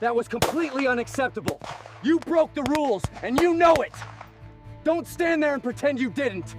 That was completely unacceptable. You broke the rules, and you know it! Don't stand there and pretend you didn't.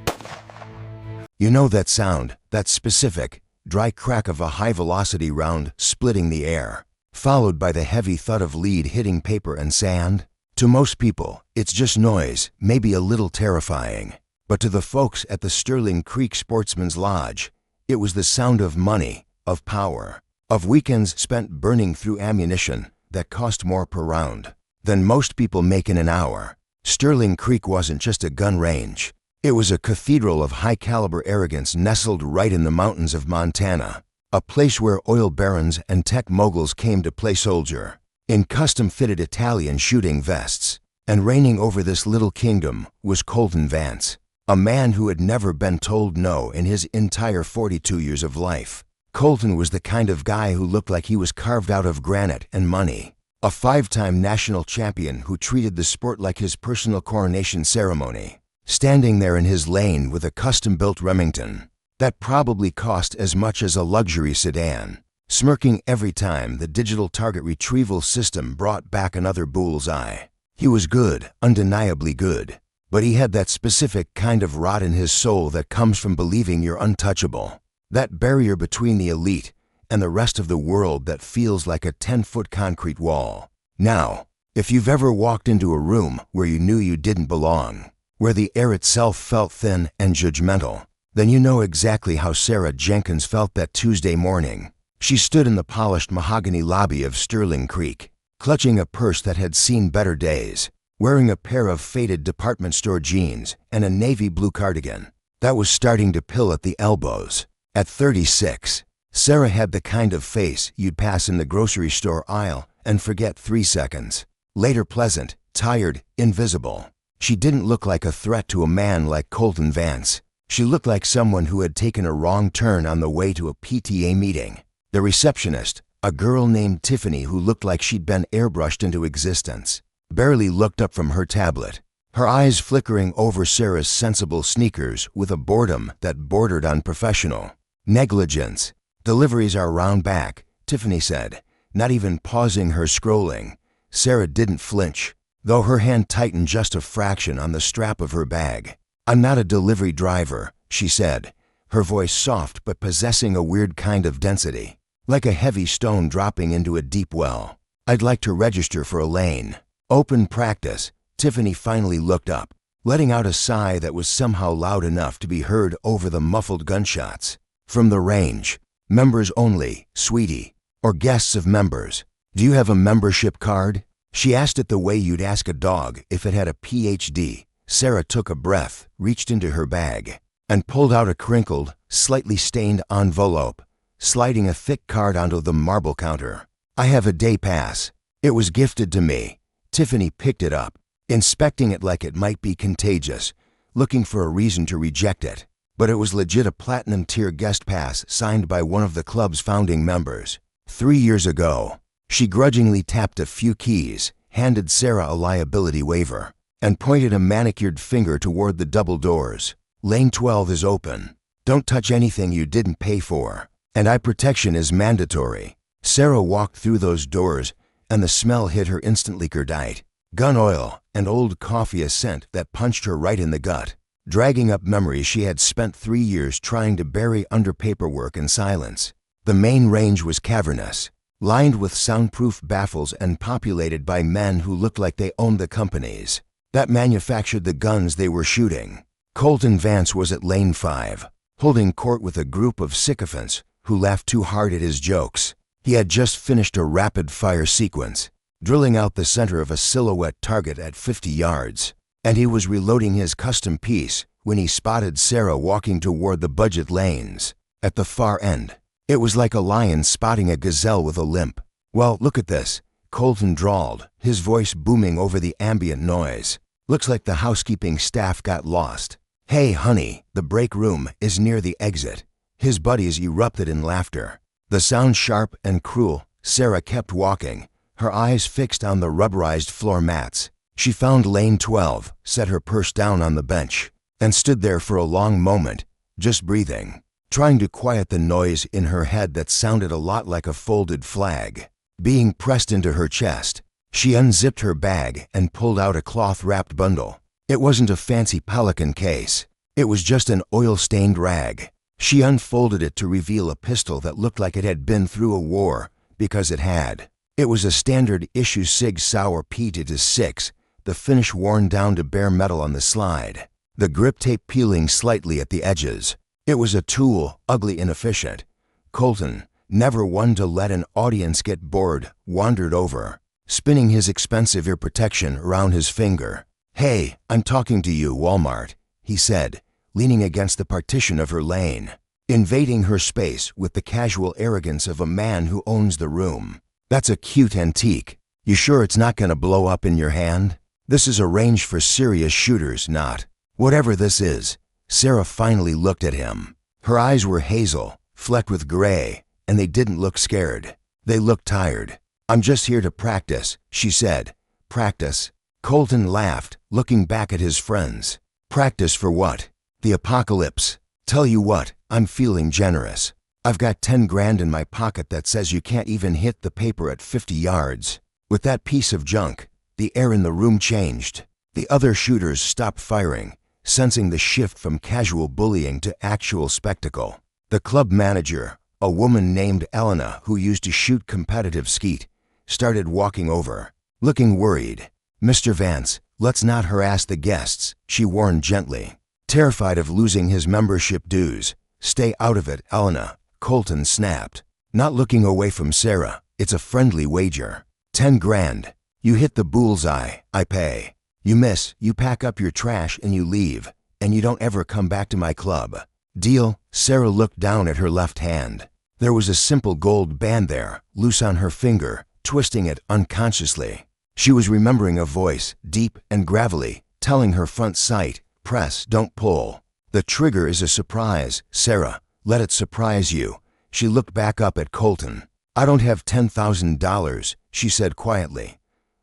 You know that sound, that specific, dry crack of a high-velocity round splitting the air, followed by the heavy thud of lead hitting paper and sand? To most people, it's just noise, maybe a little terrifying. But to the folks at the Sterling Creek Sportsman's Lodge, it was the sound of money, of power, of weekends spent burning through ammunition that cost more per round than most people make in an hour. Sterling Creek wasn't just a gun range. It was a cathedral of high-caliber arrogance nestled right in the mountains of Montana, a place where oil barons and tech moguls came to play soldier, in custom-fitted Italian shooting vests. And reigning over this little kingdom was Colton Vance, a man who had never been told no in his entire 42 years of life. Colton was the kind of guy who looked like he was carved out of granite and money, a 5-time national champion who treated the sport like his personal coronation ceremony, standing there in his lane with a custom-built Remington that probably cost as much as a luxury sedan, smirking every time the digital target retrieval system brought back another bull's eye. He was good, undeniably good, but he had that specific kind of rot in his soul that comes from believing you're untouchable, that barrier between the elite and the rest of the world that feels like a 10-foot concrete wall. Now, if you've ever walked into a room where you knew you didn't belong, where the air itself felt thin and judgmental, then you know exactly how Sarah Jenkins felt that Tuesday morning. She stood in the polished mahogany lobby of Sterling Creek, clutching a purse that had seen better days, wearing a pair of faded department store jeans and a navy blue cardigan that was starting to pill at the elbows. At 36, Sarah had the kind of face you'd pass in the grocery store aisle and forget 3 seconds. Later pleasant, tired, invisible. She didn't look like a threat to a man like Colton Vance. She looked like someone who had taken a wrong turn on the way to a PTA meeting. The receptionist, a girl named Tiffany who looked like she'd been airbrushed into existence, barely looked up from her tablet, her eyes flickering over Sarah's sensible sneakers with a boredom that bordered on professional. Negligence. Deliveries are round back, Tiffany said, not even pausing her scrolling. Sarah didn't flinch, though her hand tightened just a fraction on the strap of her bag. "I'm not a delivery driver," she said, her voice soft but possessing a weird kind of density, like a heavy stone dropping into a deep well. "I'd like to register for a lane." Open practice. Tiffany finally looked up, letting out a sigh that was somehow loud enough to be heard over the muffled gunshots. From the range. "Members only, sweetie, or guests of members. Do you have a membership card?" She asked it the way you'd ask a dog if it had a PhD. Sarah took a breath, reached into her bag, and pulled out a crinkled, slightly stained envelope, sliding a thick card onto the marble counter. "I have a day pass. It was gifted to me." Tiffany picked it up, inspecting it like it might be contagious, looking for a reason to reject it. But it was legit, a platinum-tier guest pass signed by one of the club's founding members. 3 years ago, she grudgingly tapped a few keys, handed Sarah a liability waiver, and pointed a manicured finger toward the double doors. "Lane 12 is open. Don't touch anything you didn't pay for. And eye protection is mandatory." Sarah walked through those doors, and the smell hit her instantly. Cordite, gun oil, and old coffee, a scent that punched her right in the gut, dragging up memories she had spent 3 years trying to bury under paperwork and silence. The main range was cavernous, lined with soundproof baffles and populated by men who looked like they owned the companies that manufactured the guns they were shooting. Colton Vance was at lane 5, holding court with a group of sycophants who laughed too hard at his jokes. He had just finished a rapid-fire sequence, drilling out the center of a silhouette target at 50 yards, and he was reloading his custom piece when he spotted Sarah walking toward the budget lanes. At the far end, it was like a lion spotting a gazelle with a limp. "Well, look at this," Colton drawled, his voice booming over the ambient noise. "Looks like the housekeeping staff got lost. Hey, honey, the break room is near the exit." His buddies erupted in laughter. The sound sharp and cruel, Sarah kept walking, her eyes fixed on the rubberized floor mats. She found lane 12, set her purse down on the bench, and stood there for a long moment, just breathing, trying to quiet the noise in her head that sounded a lot like a folded flag. being pressed into her chest. She unzipped her bag and pulled out a cloth-wrapped bundle. It wasn't a fancy pelican case. It was just an oil-stained rag. She unfolded it to reveal a pistol that looked like it had been through a war, because it had. It was a standard issue Sig Sauer P-6, the finish worn down to bare metal on the slide, the grip tape peeling slightly at the edges. It was a tool, ugly inefficient. Colton, never one to let an audience get bored, wandered over, spinning his expensive ear protection around his finger. "Hey, I'm talking to you, Walmart," he said, leaning against the partition of her lane, invading her space with the casual arrogance of a man who owns the room. "That's a cute antique. You sure it's not gonna blow up in your hand? This is a range for serious shooters, not whatever this is." Sarah finally looked at him. Her eyes were hazel, flecked with gray, and they didn't look scared. They looked tired. "I'm just here to practice," she said. "Practice?" Colton laughed, looking back at his friends. "Practice for what? The apocalypse? Tell you what, I'm feeling generous. I've got 10 grand in my pocket that says you can't even hit the paper at 50 yards. With that piece of junk, the air in the room changed. The other shooters stopped firing, sensing the shift from casual bullying to actual spectacle. The club manager, a woman named Elena who used to shoot competitive skeet, started walking over, looking worried. "Mr. Vance, let's not harass the guests," she warned gently. Terrified of losing his membership dues. "Stay out of it, Elena," Colton snapped, not looking away from Sarah. "It's a friendly wager. 10 grand. You hit the bullseye, I pay. You miss, you pack up your trash and you leave, and you don't ever come back to my club. Deal?" Sarah looked down at her left hand. There was a simple gold band there, loose on her finger, twisting it unconsciously. She was remembering a voice, deep and gravelly, telling her front sight, "Press, don't pull. The trigger is a surprise, Sarah. Let it surprise you." She looked back up at Colton. "I don't have $10,000, she said quietly.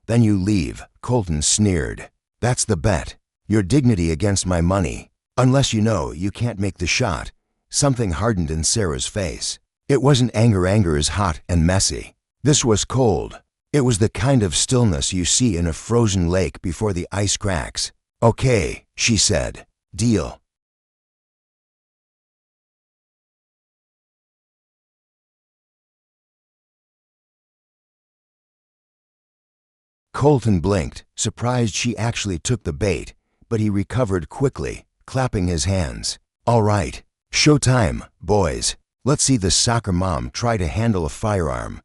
"Then you leave," Colton sneered. "That's the bet. Your dignity against my money. Unless you know you can't make the shot." Something hardened in Sarah's face. It wasn't anger. Anger is hot and messy. This was cold. It was the kind of stillness you see in a frozen lake before the ice cracks. "Okay," she said. "Deal." Colton blinked, surprised she actually took the bait, but he recovered quickly, clapping his hands. "All right. Showtime, boys. Let's see the soccer mom try to handle a firearm."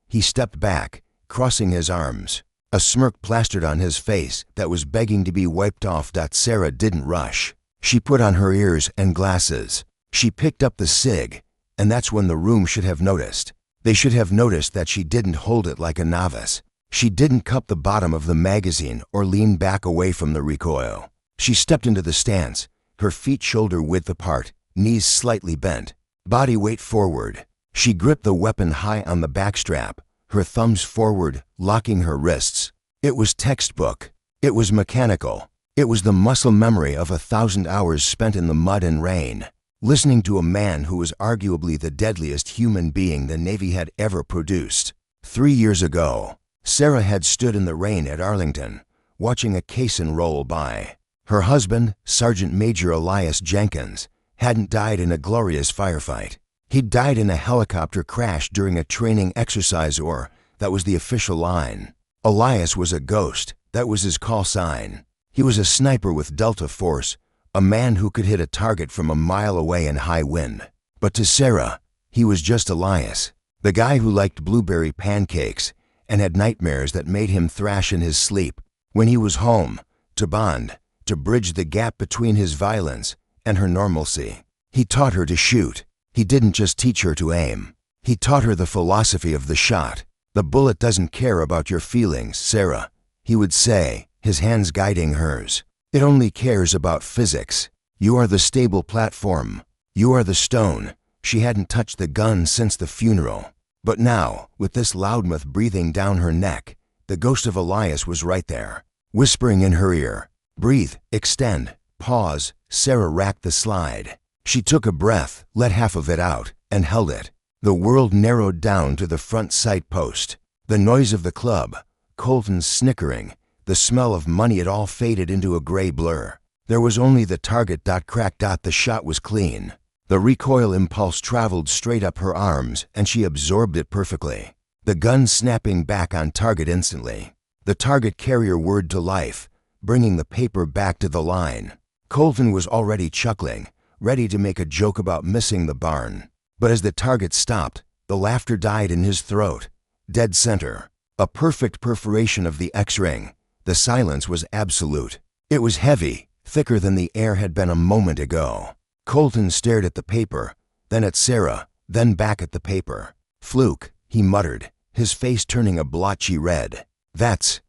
He stepped back, crossing his arms. A smirk plastered on his face that was begging to be wiped off. Sarah didn't rush. She put on her ears and glasses. She picked up the cig, and that's when the room should have noticed. They should have noticed that she didn't hold it like a novice. She didn't cup the bottom of the magazine or lean back away from the recoil. She stepped into the stance, her feet shoulder-width apart, knees slightly bent, body weight forward. She gripped the weapon high on the backstrap, her thumbs forward, locking her wrists. It was textbook. It was mechanical. It was the muscle memory of 1,000 hours spent in the mud and rain, listening to a man who was arguably the deadliest human being the Navy had ever produced. 3 years ago, Sarah had stood in the rain at Arlington, watching a caisson roll by. Her husband, Sergeant Major Elias Jenkins, hadn't died in a glorious firefight. He'd died in a helicopter crash during a training exercise, or that was the official line. Elias was a ghost. That was his call sign. He was a sniper with Delta Force, a man who could hit a target from a mile away in high wind. But to Sarah, he was just Elias, the guy who liked blueberry pancakes and had nightmares that made him thrash in his sleep. When he was home, to bond, to bridge the gap between his violence and her normalcy. He taught her to shoot. He didn't just teach her to aim. He taught her the philosophy of the shot. "The bullet doesn't care about your feelings, Sarah," he would say, his hands guiding hers. "It only cares about physics. You are the stable platform. You are the stone." She hadn't touched the gun since the funeral. But now, with this loudmouth breathing down her neck, the ghost of Elias was right there, whispering in her ear. "Breathe, extend, pause." Sarah racked the slide. She took a breath, let half of it out, and held it. The world narrowed down to the front sight post. The noise of the club, Colton's snickering, the smell of money, it all faded into a gray blur. There was only the target. Crack. The shot was clean. The recoil impulse traveled straight up her arms, and she absorbed it perfectly. The gun snapping back on target instantly. The target carrier whirred to life, bringing the paper back to the line. Colton was already chuckling, ready to make a joke about missing the barn. But as the target stopped, the laughter died in his throat. Dead center. A perfect perforation of the X-ring. The silence was absolute. It was heavy, thicker than the air had been a moment ago. Colton stared at the paper, then at Sarah, then back at the paper. Fluke, he muttered, his face turning a blotchy red. That's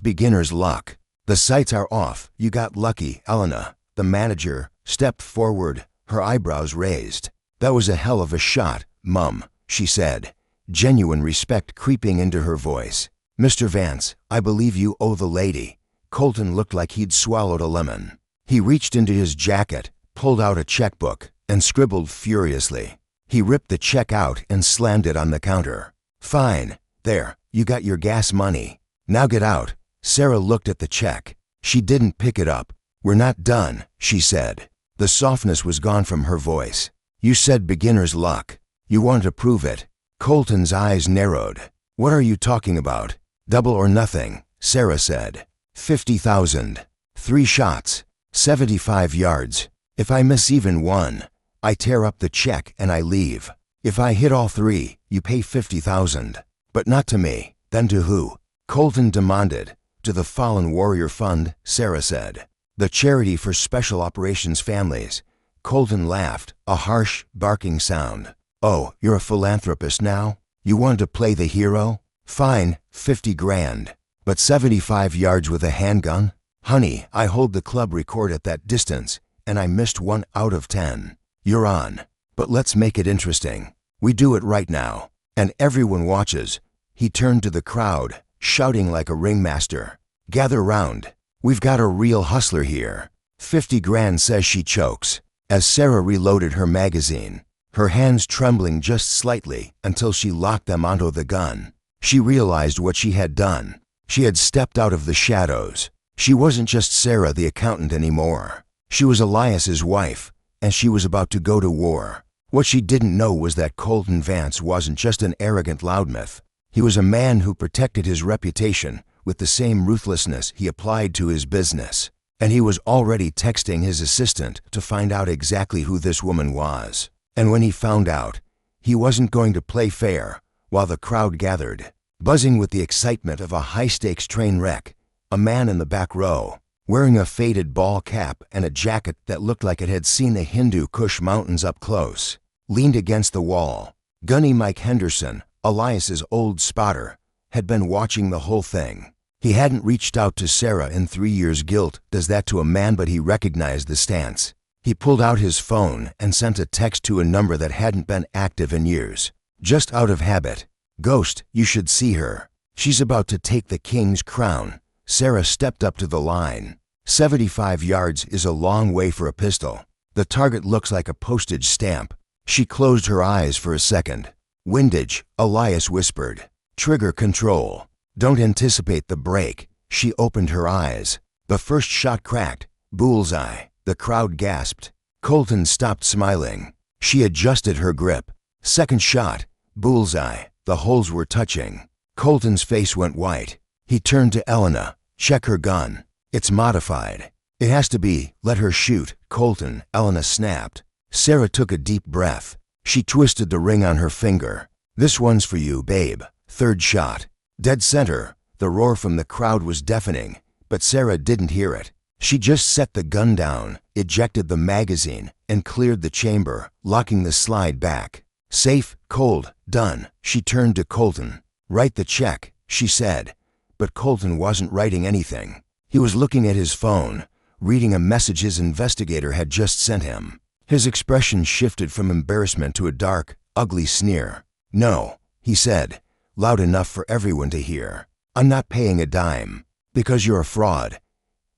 beginner's luck. The sights are off. You got lucky, Elena. The manager stepped forward, her eyebrows raised. That was a hell of a shot, Mum, she said, genuine respect creeping into her voice. Mr. Vance, I believe you owe the lady. Colton looked like he'd swallowed a lemon. He reached into his jacket, pulled out a checkbook, and scribbled furiously. He ripped the check out and slammed it on the counter. Fine. There, you got your gas money. Now get out. Sarah looked at the check. She didn't pick it up. We're not done, she said. The softness was gone from her voice. You said beginner's luck. You want to prove it. Colton's eyes narrowed. What are you talking about? Double or nothing, Sarah said. 50,000. 3 shots. 75 yards. If I miss even one, I tear up the check and I leave. If I hit all 3, you pay 50,000. But not to me. Then to who? Colton demanded. To the Fallen Warrior Fund, Sarah said. The charity for special operations families. Colton laughed, a harsh, barking sound. Oh, you're a philanthropist now? You want to play the hero? Fine, 50 grand. But 75 yards with a handgun? Honey, I hold the club record at that distance, and I missed 1 out of 10. You're on. But let's make it interesting. We do it right now. And everyone watches. He turned to the crowd, shouting like a ringmaster. Gather round. We've got a real hustler here. 50 grand, says she, chokes. As Sarah reloaded her magazine, her hands trembling just slightly until she locked them onto the gun. She realized what she had done. She had stepped out of the shadows. She wasn't just Sarah the accountant anymore. She was Elias's wife, and she was about to go to war. What she didn't know was that Colton Vance wasn't just an arrogant loudmouth. He was a man who protected his reputation with the same ruthlessness he applied to his business. And he was already texting his assistant to find out exactly who this woman was. And when he found out, he wasn't going to play fair. While the crowd gathered, buzzing with the excitement of a high-stakes train wreck, a man in the back row, wearing a faded ball cap and a jacket that looked like it had seen the Hindu Kush Mountains up close, leaned against the wall. Gunny Mike Henderson, Elias's old spotter, had been watching the whole thing. He hadn't reached out to Sarah in 3 years. Guilt does that to a man, but he recognized the stance. He pulled out his phone and sent a text to a number that hadn't been active in years. Just out of habit. Ghost, you should see her. She's about to take the king's crown. Sarah stepped up to the line. 75 yards is a long way for a pistol. The target looks like a postage stamp. She closed her eyes for a second. Windage, Elias whispered. Trigger control. Don't anticipate the break. She opened her eyes. The first shot cracked. Bullseye. The crowd gasped. Colton stopped smiling. She adjusted her grip. Second shot. Bullseye. The holes were touching. Colton's face went white. He turned to Elena. Check her gun. It's modified. It has to be. Let her shoot. Colton, Elena snapped. Sarah took a deep breath. She twisted the ring on her finger. This one's for you, babe. Third shot. Dead center. The roar from the crowd was deafening, but Sarah didn't hear it. She just set the gun down, ejected the magazine, and cleared the chamber, locking the slide back. Safe, cold, done. She turned to Colton. Write the check, she said. But Colton wasn't writing anything. He was looking at his phone, reading a message his investigator had just sent him. His expression shifted from embarrassment to a dark, ugly sneer. No, he said, loud enough for everyone to hear. I'm not paying a dime. Because you're a fraud.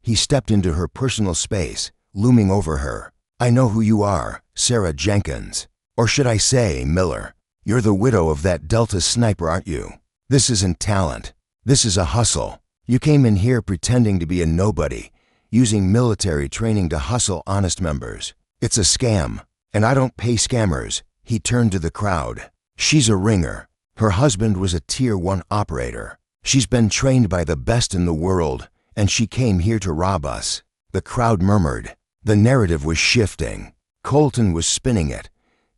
He stepped into her personal space, looming over her. I know who you are, Sarah Jenkins. Or should I say, Miller. You're the widow of that Delta sniper, aren't you? This isn't talent. This is a hustle. You came in here pretending to be a nobody, using military training to hustle honest members. It's a scam, and I don't pay scammers." He turned to the crowd. "She's a ringer. Her husband was a Tier 1 operator. She's been trained by the best in the world, and she came here to rob us." The crowd murmured. The narrative was shifting. Colton was spinning it,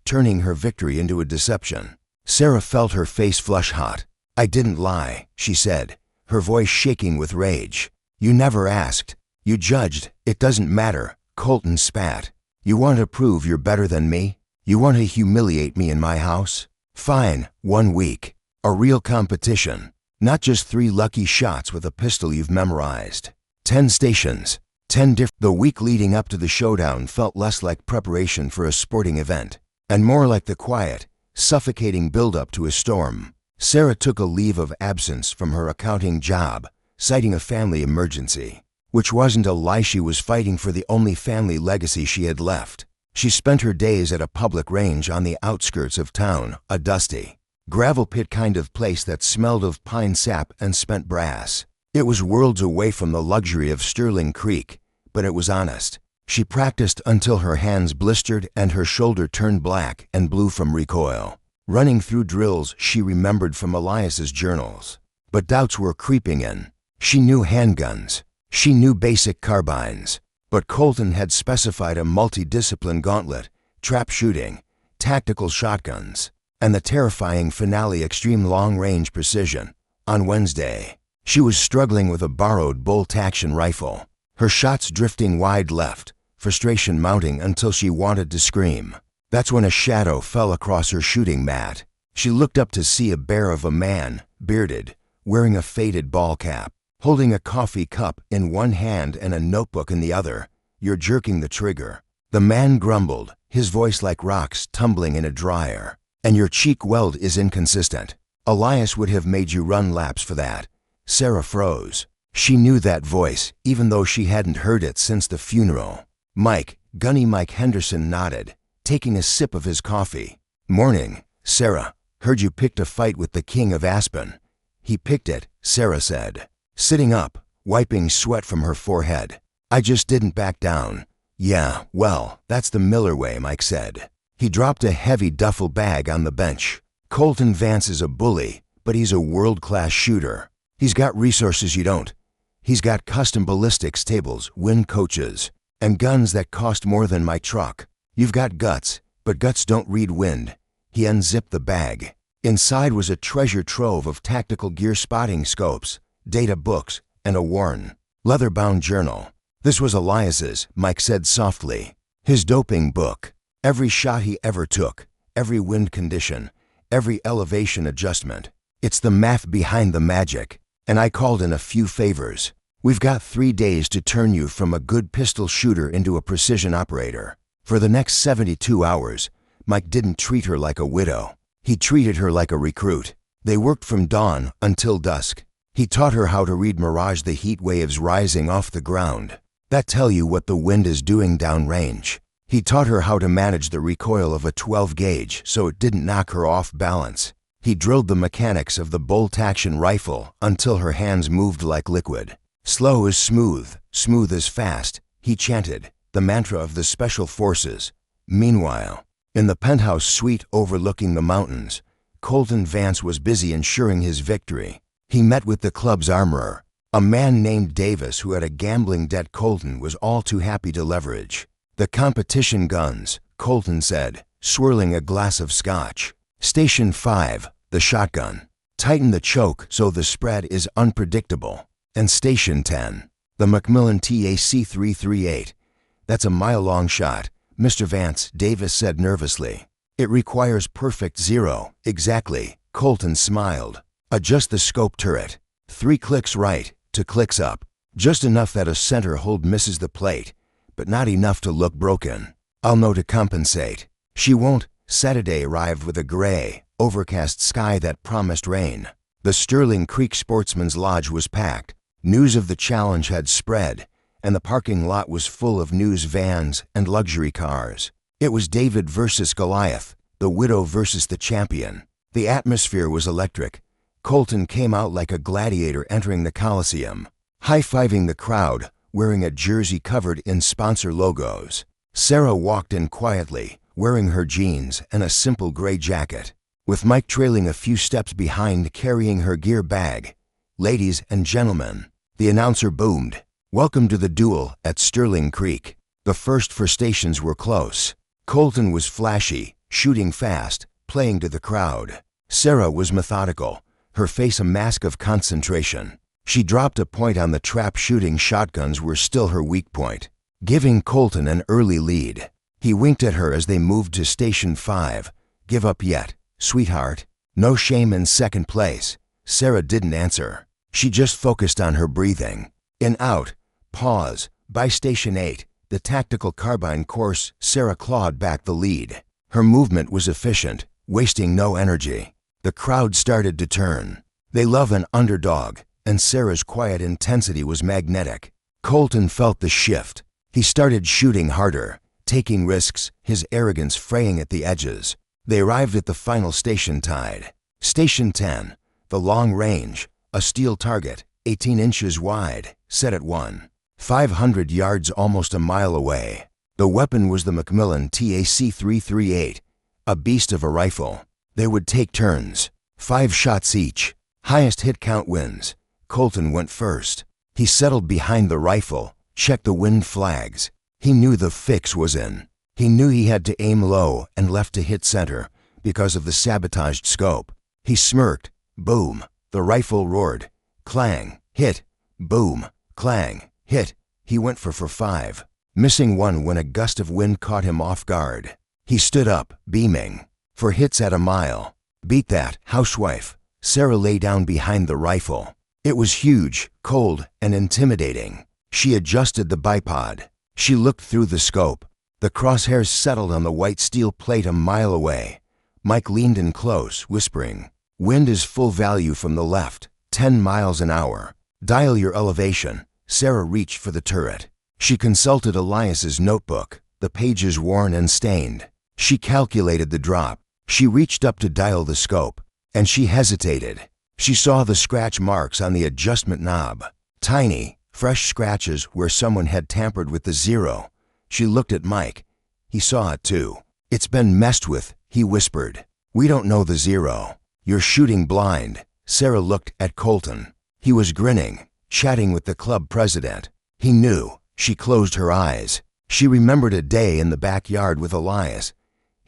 turning her victory into a deception. Sarah felt her face flush hot. "I didn't lie," she said, her voice shaking with rage. "You never asked. You judged. It doesn't matter." Colton spat. "You want to prove you're better than me? You want to humiliate me in my house? Fine, 1 week. A real competition. Not just 3 lucky shots with a pistol you've memorized. 10 stations. 10 different. The week leading up to the showdown felt less like preparation for a sporting event, and more like the quiet, suffocating build-up to a storm. Sarah took a leave of absence from her accounting job, citing a family emergency, which wasn't a lie. She was fighting for the only family legacy she had left. She spent her days at a public range on the outskirts of town, a dusty, gravel pit kind of place that smelled of pine sap and spent brass. It was worlds away from the luxury of Sterling Creek, but it was honest. She practiced until her hands blistered and her shoulder turned black and blue from recoil, running through drills she remembered from Elias's journals. But doubts were creeping in. She knew handguns. She knew basic carbines. But Colton had specified a multidiscipline gauntlet: trap shooting, tactical shotguns, and the terrifying finale: extreme long-range precision. On Wednesday, she was struggling with a borrowed bolt-action rifle, her shots drifting wide left, frustration mounting until she wanted to scream. That's when a shadow fell across her shooting mat. She looked up to see a bear of a man, bearded, wearing a faded ball cap, holding a coffee cup in one hand and a notebook in the other. "You're jerking the trigger." The man grumbled, his voice like rocks tumbling in a dryer. "And your cheek weld is inconsistent. Elias would have made you run laps for that." Sarah froze. She knew that voice, even though she hadn't heard it since the funeral. Gunny Mike Henderson nodded, taking a sip of his coffee. "Morning, Sarah. Heard you picked a fight with the King of Aspen." "He picked it," Sarah said, sitting up, wiping sweat from her forehead. "I just didn't back down." "Yeah, well, that's the Miller way," Mike said. He dropped a heavy duffel bag on the bench. "Colton Vance is a bully, but he's a world-class shooter. He's got resources you don't. He's got custom ballistics tables, wind coaches, and guns that cost more than my truck. You've got guts, but guts don't read wind." He unzipped the bag. Inside was a treasure trove of tactical gear spotting scopes, data books, and a worn, leather-bound journal. "This was Elias's," Mike said softly. "His doping book. Every shot he ever took, every wind condition, every elevation adjustment. It's the math behind the magic. And I called in a few favors. We've got 3 days to turn you from a good pistol shooter into a precision operator." For the next 72 hours, Mike didn't treat her like a widow. He treated her like a recruit. They worked from dawn until dusk. He taught her how to read mirage, the heat waves rising off the ground that tell you what the wind is doing downrange. He taught her how to manage the recoil of a 12 gauge so it didn't knock her off balance. He drilled the mechanics of the bolt-action rifle until her hands moved like liquid. "Slow is smooth, smooth is fast," he chanted, the mantra of the Special Forces. Meanwhile, in the penthouse suite overlooking the mountains, Colton Vance was busy ensuring his victory. He met with the club's armorer, a man named Davis who had a gambling debt Colton was all too happy to leverage. "The competition guns," Colton said, swirling a glass of scotch. "Station 5, the shotgun. Tighten the choke so the spread is unpredictable. And Station 10, the Macmillan TAC-338. That's a mile-long shot, Mr. Vance," Davis said nervously. "It requires perfect zero." "Exactly," Colton smiled. "Adjust the scope turret. 3 clicks right, 2 clicks up. Just enough that a center hold misses the plate, but not enough to look broken. I'll know to compensate." "She won't." Saturday arrived with a gray, overcast sky that promised rain. The Sterling Creek Sportsman's Lodge was packed. News of the challenge had spread, and the parking lot was full of news vans and luxury cars. It was David versus Goliath, the widow versus the champion. The atmosphere was electric. Colton came out like a gladiator entering the Coliseum, high-fiving the crowd, wearing a jersey covered in sponsor logos. Sarah walked in quietly, wearing her jeans and a simple gray jacket, with Mike trailing a few steps behind carrying her gear bag. "Ladies and gentlemen," the announcer boomed, "welcome to the duel at Sterling Creek." The first four stations were close. Colton was flashy, shooting fast, playing to the crowd. Sarah was methodical, her face a mask of concentration. She dropped a point on the trap. Shooting shotguns were still her weak point, giving Colton an early lead. He winked at her as they moved to Station 5. "Give up yet, sweetheart? No shame in second place." Sarah didn't answer. She just focused on her breathing. In, out, pause. By Station 8, the tactical carbine course, Sarah clawed back the lead. Her movement was efficient, wasting no energy. The crowd started to turn. They love an underdog, and Sarah's quiet intensity was magnetic. Colton felt the shift. He started shooting harder, taking risks, his arrogance fraying at the edges. They arrived at the final station tied. Station 10, the long range, a steel target, 18 inches wide, set at 1,500 yards, almost a mile away. The weapon was the Macmillan TAC-338, a beast of a rifle. They would take turns, 5 shots each. Highest hit count wins. Colton went first. He settled behind the rifle, checked the wind flags. He knew the fix was in. He knew he had to aim low and left to hit center because of the sabotaged scope. He smirked. Boom. The rifle roared. Clang. Hit. Boom. Clang. Hit. He went for 5, missing one when a gust of wind caught him off guard. He stood up, beaming. 4 hits at a mile. Beat that, housewife. Sarah lay down behind the rifle. It was huge, cold, and intimidating. She adjusted the bipod. She looked through the scope. The crosshairs settled on the white steel plate a mile away. Mike leaned in close, whispering, "Wind is full value from the left, 10 miles an hour. Dial your elevation." Sarah reached for the turret. She consulted Elias's notebook, the pages worn and stained. She calculated the drop. She reached up to dial the scope, and she hesitated. She saw the scratch marks on the adjustment knob. Tiny, fresh scratches where someone had tampered with the zero. She looked at Mike. He saw it too. "It's been messed with," he whispered. "We don't know the zero. You're shooting blind." Sarah looked at Colton. He was grinning, chatting with the club president. He knew. She closed her eyes. She remembered a day in the backyard with Elias.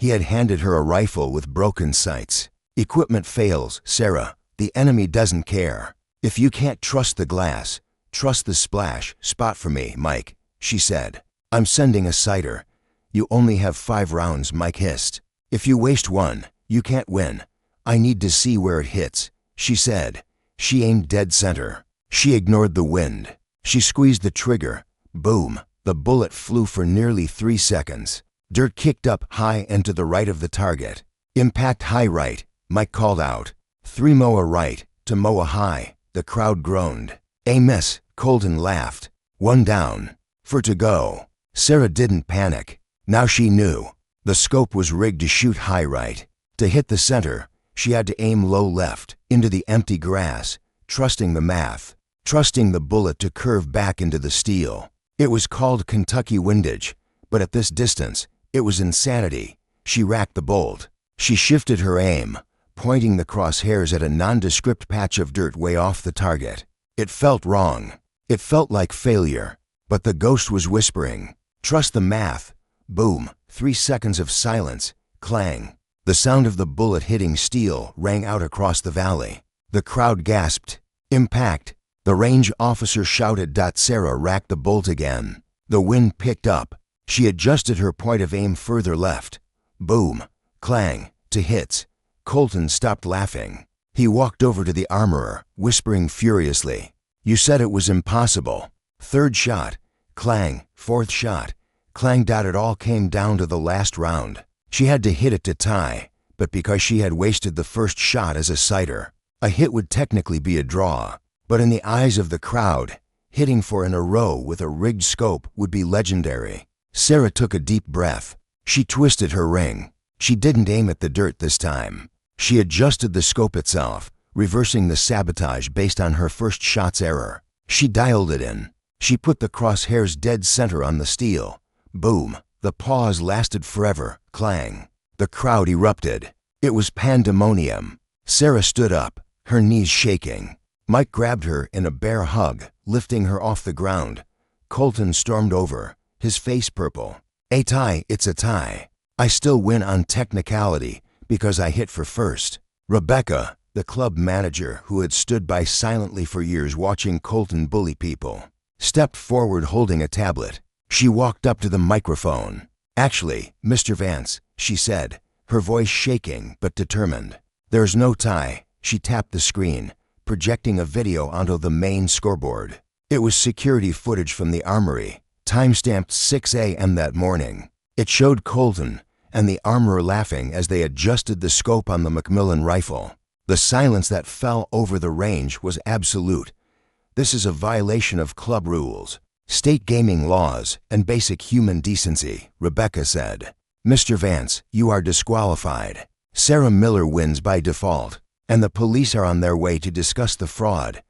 He had handed her a rifle with broken sights. "Equipment fails, Sarah. The enemy doesn't care. If you can't trust the glass, trust the splash. Spot for me, Mike," she said. "I'm sending a sighter." "You only have 5 rounds," Mike hissed. "If you waste one, you can't win. I need to see where it hits," she said. She aimed dead center. She ignored the wind. She squeezed the trigger. Boom. The bullet flew for nearly 3 seconds. Dirt kicked up high and to the right of the target. "Impact high right," Mike called out. 3 moa right, to moa high. The crowd groaned. "A miss," Colton laughed. 1 down. 4 to go. Sarah didn't panic. Now she knew. The scope was rigged to shoot high right. To hit the center, she had to aim low left, into the empty grass, trusting the math, trusting the bullet to curve back into the steel. It was called Kentucky windage, but at this distance, it was insanity. She racked the bolt. She shifted her aim, pointing the crosshairs at a nondescript patch of dirt way off the target. It felt wrong. It felt like failure. But the ghost was whispering, "Trust the math." Boom. 3 seconds of silence. Clang. The sound of the bullet hitting steel rang out across the valley. The crowd gasped. "Impact." The range officer shouted. Sarah racked the bolt again. The wind picked up. She adjusted her point of aim further left. Boom. Clang. To hits. Colton stopped laughing. He walked over to the armorer, whispering furiously, "You said it was impossible." 3rd shot. Clang. 4th shot. Clang. It all came down to the last round. She had to hit it to tie, but because she had wasted the first shot as a sighter, a hit would technically be a draw. But in the eyes of the crowd, hitting 4 in a row with a rigged scope would be legendary. Sarah took a deep breath. She twisted her ring. She didn't aim at the dirt this time. She adjusted the scope itself, reversing the sabotage based on her first shot's error. She dialed it in. She put the crosshairs dead center on the steel. Boom. The pause lasted forever. Clang. The crowd erupted. It was pandemonium. Sarah stood up, her knees shaking. Mike grabbed her in a bear hug, lifting her off the ground. Colton stormed over, his face purple. A tie, it's a tie. I still win on technicality because I hit for first. Rebecca, the club manager who had stood by silently for years watching Colton bully people, stepped forward holding a tablet. She walked up to the microphone. "Actually, Mr. Vance," she said, her voice shaking but determined. "There's no tie." She tapped the screen, projecting a video onto the main scoreboard. It was security footage from the armory, timestamped 6 a.m. that morning. It showed Colton and the armorer laughing as they adjusted the scope on the Macmillan rifle. The silence that fell over the range was absolute. "This is a violation of club rules, state gaming laws, and basic human decency," Rebecca said. "Mr. Vance, you are disqualified. Sarah Miller wins by default, and the police are on their way to discuss the fraud."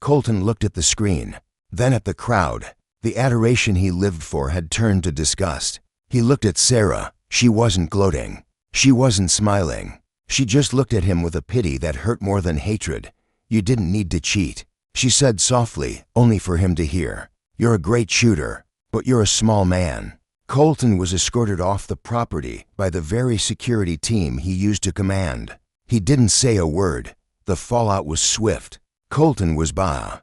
Colton looked at the screen, then at the crowd. The adoration he lived for had turned to disgust. He looked at Sarah. She wasn't gloating. She wasn't smiling. She just looked at him with a pity that hurt more than hatred. "You didn't need to cheat," she said softly, only for him to hear. "You're a great shooter, but you're a small man." Colton was escorted off the property by the very security team he used to command. He didn't say a word. The fallout was swift. Colton was bah.